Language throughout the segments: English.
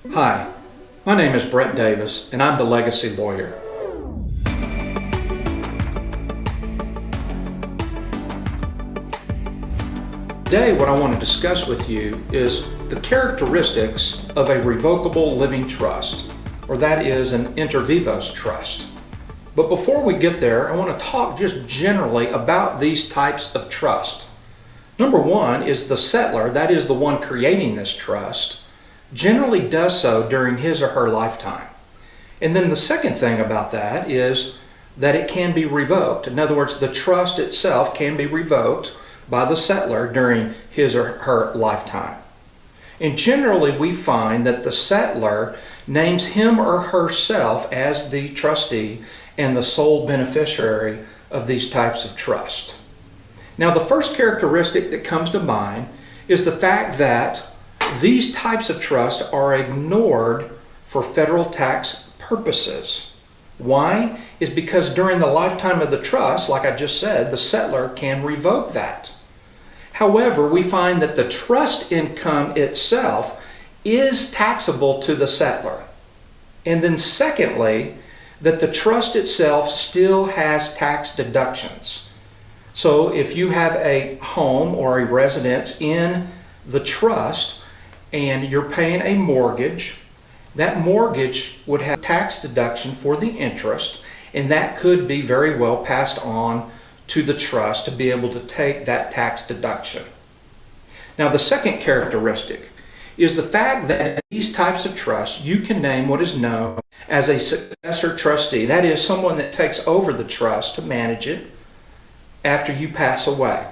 Hi, my name is Brett Davis and I'm the legacy lawyer. Today what I want to discuss with you is the characteristics of a revocable living trust, or that is an inter vivos trust. But before we get there, I want to talk just generally about these types of trust. Number one is the settlor, that is the one creating this trust, generally does so during his or her lifetime. And then the second thing about that is that it can be revoked. In other words, the trust itself can be revoked by the settlor during his or her lifetime. And generally we find that the settlor names him or herself as the trustee and the sole beneficiary of these types of trust. Now the first characteristic that comes to mind is the fact that these types of trusts are ignored for federal tax purposes. Why? Is because during the lifetime of the trust, like I just said, the settlor can revoke that. However, we find that the trust income itself is taxable to the settlor. And then secondly, that the trust itself still has tax deductions. So if you have a home or a residence in the trust and you're paying a mortgage, that mortgage would have tax deduction for the interest, and that could be very well passed on to the trust to be able to take that tax deduction. Now the second characteristic is the fact that in these types of trusts you can name what is known as a successor trustee. That is someone that takes over the trust to manage it after you pass away.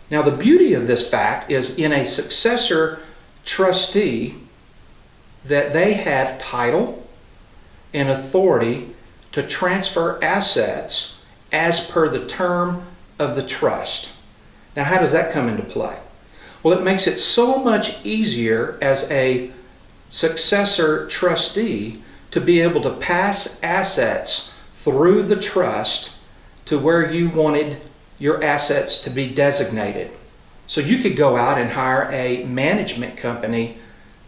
Now the beauty of this fact is in a successor trustee that they have title and authority to transfer assets as per the term of the trust. Now how does that come into play? Well, it makes it so much easier as a successor trustee to be able to pass assets through the trust to where you wanted your assets to be designated. So you could go out and hire a management company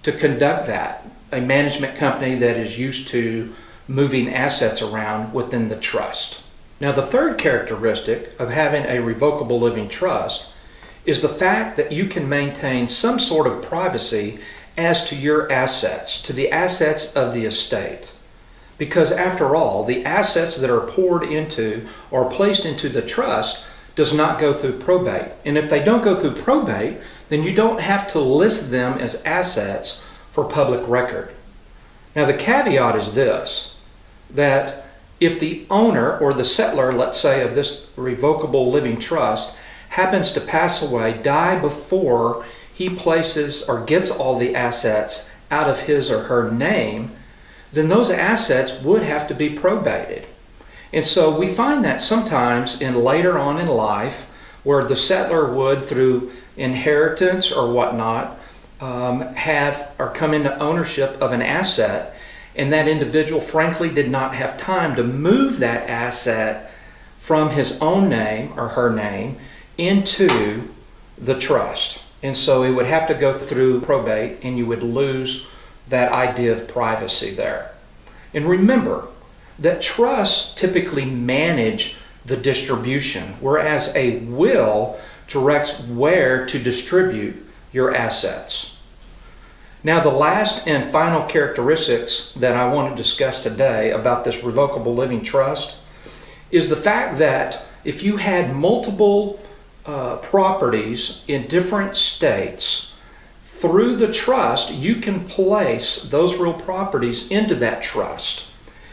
to conduct that, a management company that is used to moving assets around within the trust. Now the third characteristic of having a revocable living trust is the fact that you can maintain some sort of privacy as to your assets, to the assets of the estate. Because after all, the assets that are poured into or placed into the trust does not go through probate. And if they don't go through probate, then you don't have to list them as assets for public record. Now the caveat is this, that if the owner or the settlor, let's say, of this revocable living trust happens to pass away, die before he places or gets all the assets out of his or her name, then those assets would have to be probated. And so we find that sometimes in later on in life, where the settlor would, through inheritance or whatnot, have or come into ownership of an asset, and that individual frankly did not have time to move that asset from his own name or her name into the trust. And so it would have to go through probate, and you would lose that idea of privacy there. And remember that trusts typically manage the distribution, whereas a will directs where to distribute your assets. Now the last and final characteristics that I want to discuss today about this revocable living trust is the fact that if you had multiple properties in different states, through the trust you can place those real properties into that trust.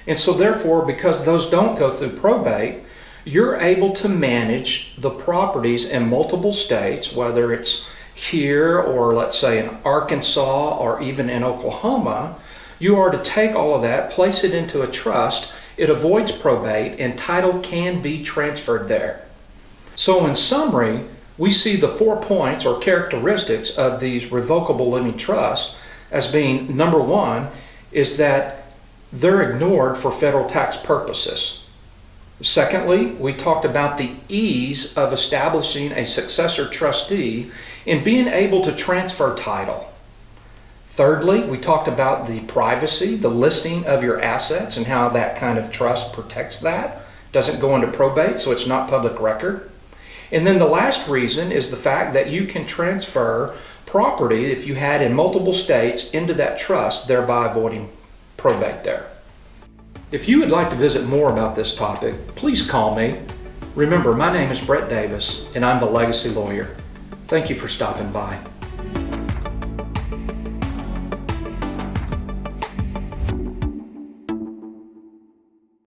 And so therefore, because those don't go through probate, you're able to manage the properties in multiple states, whether it's here or let's say in Arkansas or even in Oklahoma. You are to take all of that, place it into a trust. It avoids probate and title can be transferred there. So in summary, we see the 4 points or characteristics of these revocable living trusts as being, number one, is that they're ignored for federal tax purposes. Secondly, we talked about the ease of establishing a successor trustee and being able to transfer title. Thirdly, we talked about the privacy, the listing of your assets, and how that kind of trust protects that. Doesn't go into probate, so it's not public record. And then the last reason is the fact that you can transfer property, if you had in multiple states, into that trust, thereby avoiding probate there. If you would like to visit more about this topic, please call me. Remember, my name is Brett Davis, and I'm the Legacy Lawyer. Thank you for stopping by.